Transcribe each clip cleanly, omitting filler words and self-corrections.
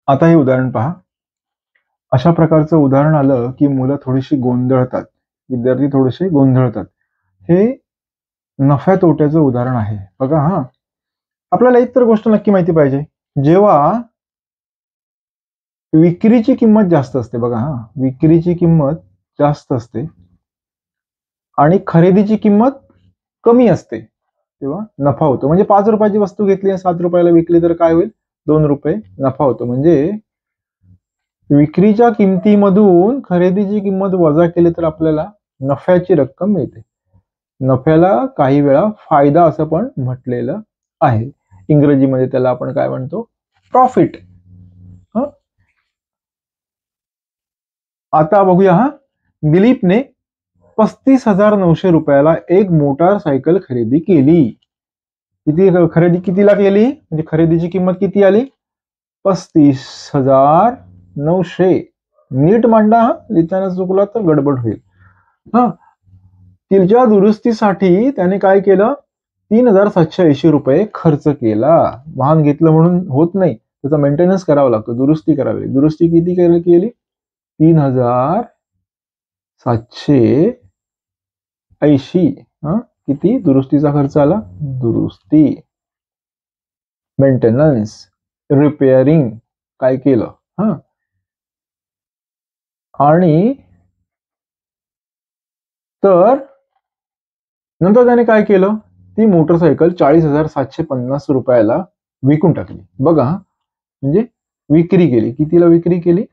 आता हे उदाहरण पहा. अशा प्रकारचं उदाहरण आलं की मुलं थोडीशी गोंधळतात, विद्यार्थी थोडेसे गोंधळतात. हे नफ्या तोट्याचं उदाहरण आहे. बघा हा, आपल्याला एक तर गोष्ट नक्की माहिती पाहिजे, जेव्हा विक्रीची किंमत जास्त असते, बघा हा, विक्रीची किंमत जास्त असते आणि खरेदीची किंमत कमी असते, तेव्हा नफा होतो. म्हणजे 5 रुपयाची वस्तू घेतली आणि 7 रुपयाला विकली तर काय होईल? 2 रुपये नफा होतो. म्हणजे विक्रीच्या किमतीमधून खरेदीची किंमत वजा केली तर आपल्याला नफ्याची रक्कम मिळते. नफ्याला काही वेळा फायदा असं पण म्हटलेलं आहे. इंग्रजीमध्ये त्याला आपण काय म्हणतो? प्रॉफिट. आता बघूया हा. दिलीपने 35,900 रुपयाला एक मोटारसायकल खरेदी केली. खरेदी कितीला केली? म्हणजे खरेदीची किंमत किती आली? 35,900. नीट मांडा हा, लिहिताना चुकला तर गडबड होईल. हा, तिच्या दुरुस्तीसाठी त्याने काय केलं? 3,780 रुपये खर्च केला. वाहन घेतलं म्हणून होत नाही, त्याचा मेंटेनन्स करावा लागतो, दुरुस्ती करावी. दुरुस्ती किती केली? 3,780. किती दुरुस्तीचा खर्च आला? दुरुस्ती, मेंटेनन्स, रिपेअरिंग काय केलं हा. आणि तर नंतर त्याने काय केलं? ती मोटरसायकल 40,750 रुपयाला विकून टाकली. बघा, म्हणजे विक्री केली. कितीला विक्री केली?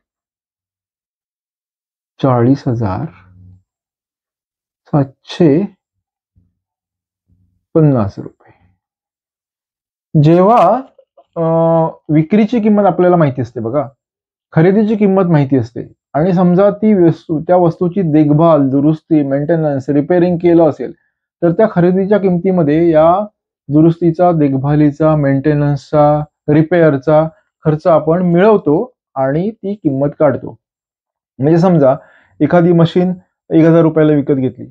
40,750 रुपये. जेव्हा विक्रीची किंमत आपल्याला माहिती असते, बघा, खरेदीची किंमत माहिती असते आणि समजा त्या वस्तूची देखभाल, दुरुस्ती, मेंटेनन्स, रिपेअरिंग केलं असेल, तर त्या खरेदीच्या किमतीमध्ये या दुरुस्तीचा, देखभालीचा, मेंटेनन्सचा, रिपेअरचा खर्च आपण मिळवतो आणि ती किंमत काढतो. म्हणजे समजा एखादी मशीन 1,000 रुपयाला विकत घेतली,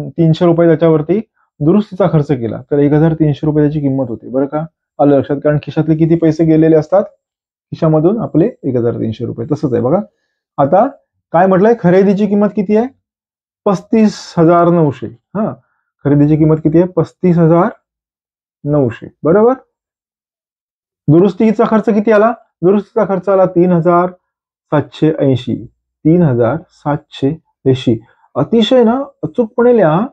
300 रुपये त्याच्यावरती दुरुस्तीचा खर्च केला, तर 1,300 रुपये त्याची किंमत होते. बरं का? आलं लक्षात? कारण खिशातले किती पैसे गेलेले असतात? खिशामधून आपले 1,300 रुपये. तसंच आहे बघा. आता काय म्हटलंय? खरेदीची किंमत किती आहे? 35,900. हा, खरेदीची किंमत किती आहे? 35,900. बरोबर. दुरुस्तीचा खर्च किती आला? दुरुस्तीचा खर्च आला 3,780. 3,780. अतिशय ना अचूकपणे लिहा.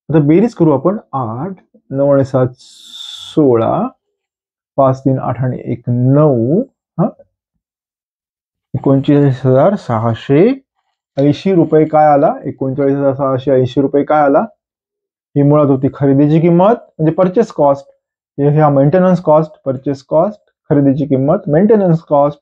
आता बेरीज करू आपण. 8, 9 आणि 7 16, 5 3 8 आणि 1 9. 39,680 रुपये काय आला? 39,680 रुपये काय आला? ही मुळात होती खरेदीची किंमत, म्हणजे परचेस कॉस्ट. ह्या मेंटेनन्स कॉस्ट, परचेस कॉस्ट, खरेदीची किंमत, मेंटेनन्स कॉस्ट.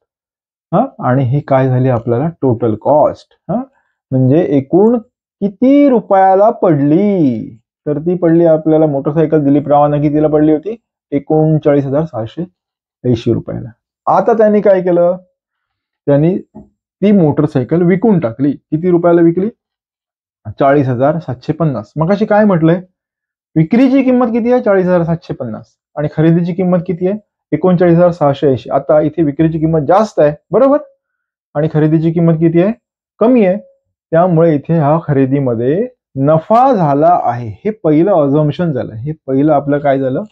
आणि ही काय झाली आपल्याला? Total cost. म्हणजे एकूण किती रुपयाला पडली? तर ती पडली आपल्याला, मोटरसायकल दिलीपरावांना कितीला पडली होती? 39,680 रुपयाला. आता त्यांनी काय केलं? त्यांनी ती मोटरसायकल विकून टाकली. किती रुपयाला विकली? 40,750. मग अशी काय म्हटलंय? विक्रीची किंमत किती आहे? 40,750 आणि खरेदीची किंमत किती आहे? 39,680. आता इथे विक्रीची किंमत जास्त आहे, बरोबर, आणि खरेदीची किंमत किती आहे? कमी आहे. त्यामुळे इथे हा खरेदीमध्ये नफा झाला आहे. हे पहिलं अझम्पशन झालं. हे पहिलं आपलं काय झालं?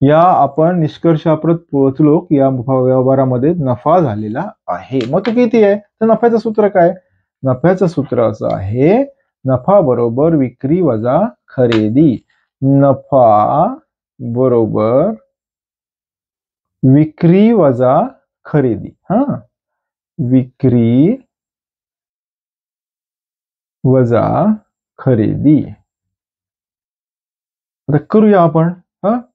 या आपण निष्कर्षाप्रत पोहोचलो की या व्यवहारामध्ये नफा झालेला आहे. मग तो किती आहे? तर नफ्याचं सूत्र काय? नफ्याचं सूत्र असं आहे, नफा बरोबर विक्री वजा खरेदी. नफा बरोबर विक्री वजा खरेदी. विक्री वजा खरेदी. आता करूया आपण.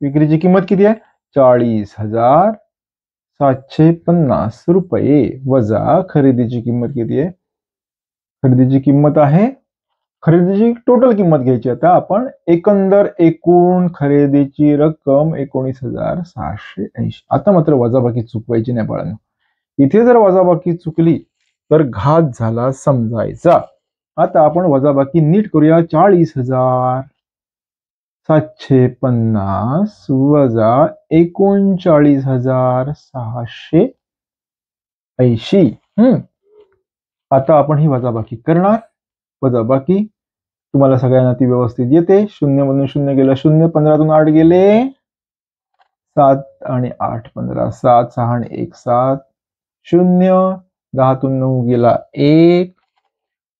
विक्रीची किंमत किती आहे? 40,750 रुपये वजा खरेदीची किंमत किती आहे? खरेदीची किंमत आहे, खरेदीची टोटल किंमत घ्यायची. आता आपण एकंदर एकूण खरेदीची रक्कम 19,680. आता मात्र वजाबाकी चुकवायची नाही बाळांनो. इथे जर वजाबाकी चुकली तर घात झाला समजायचा. आता आपण वजाबाकी नीट करूया. 40,750 वजा 39,680 80. आता आपण ही वजाबाकी करणार. वजाबाकी तुम्हाला सगळ्यांना ती व्यवस्थित येते. 0 मधून 0 गेलं 0, 15तून 8 गेले 7 आणि 8 15, 7 6 आणि 1 7, 0, 10तून 9 गेला 1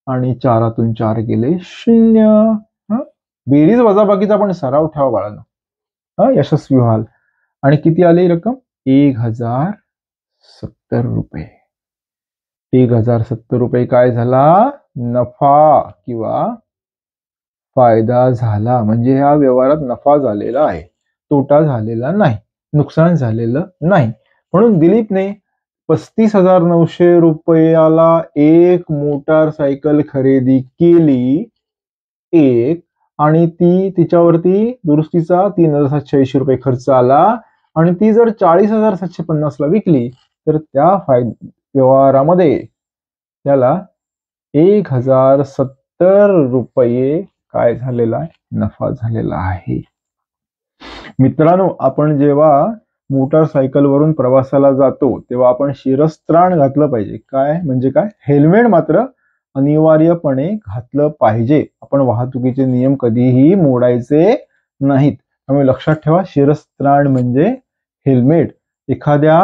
आणि 4तून 4 गेले 0. बेरीज वजाबाकीचा पण सराव ठेवा बाळांनो, यशस्वी व्हाल. आणि किती आली रक्कम? 1070 रुपये. 1070 रुपये काय झाला? नफा किंवा फायदा झाला. म्हणजे ह्या व्यवहारात नफा झालेला आहे, तोटा झालेला नाही, नुकसान झालेलं नाही. म्हणून दिलीपने 35,900 रुपयाला एक मोटारसायकल खरेदी केली एक, आणि ती तिच्यावरती दुरुस्तीचा 3,780 रुपये खर्च आला, आणि ती जर 40,750 ला विकली तर त्या व्यवहारामध्ये त्याला 1070 रुपये काय झालेला आहे? नफा झालेला आहे. मित्रांनो, आपण जेव्हा मोटारसायकलवरून प्रवासाला जातो तेव्हा आपण शिरस्त्राण घातलं पाहिजे. काय म्हणजे काय? हेल्मेट मात्र अनिवार्यपणे घातलं पाहिजे. आपण वाहतुकीचे नियम कधीही मोडायचे नाहीत. त्यामुळे लक्षात ठेवा, शिरस्त्राण म्हणजे हेल्मेट. एखाद्या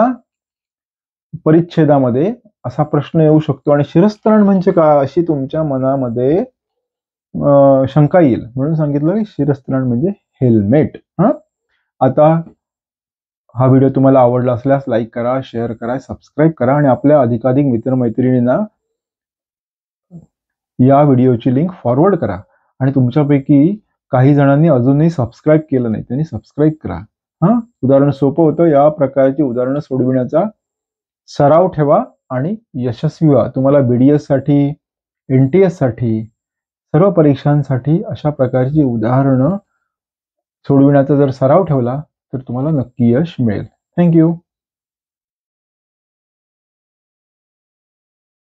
परिच्छेदामध्ये असा प्रश्न येऊ शकतो आणि शिरस्त्राण म्हणजे काय अशी तुमच्या मनामध्ये शंका येईल, म्हणून सांगितलं की शिरस्त्राण म्हणजे हेल्मेट. आता हा व्हिडिओ तुम्हाला आवडला असल्यास लाईक करा, शेअर करा, सबस्क्राईब करा आणि आपल्या अधिकाधिक मित्रमैत्रिणींना या व्हिडिओची लिंक फॉरवर्ड करा. आणि तुमच्यापैकी काही जणांनी अजूनही सबस्क्राईब केलं नाही, त्यांनी सबस्क्राईब करा. उदाहरण सोपं होतं. या प्रकारची उदाहरणं सोडविण्याचा सराव ठेवा आणि यशस्वी व्हा. तुम्हाला BDS साठी, NTS साठी, सर्व परीक्षांसाठी अशा प्रकारची उदाहरणं सोडविण्याचा जर सराव ठेवला तर तुम्हाला नक्की यश मिळेल. थँक्यू.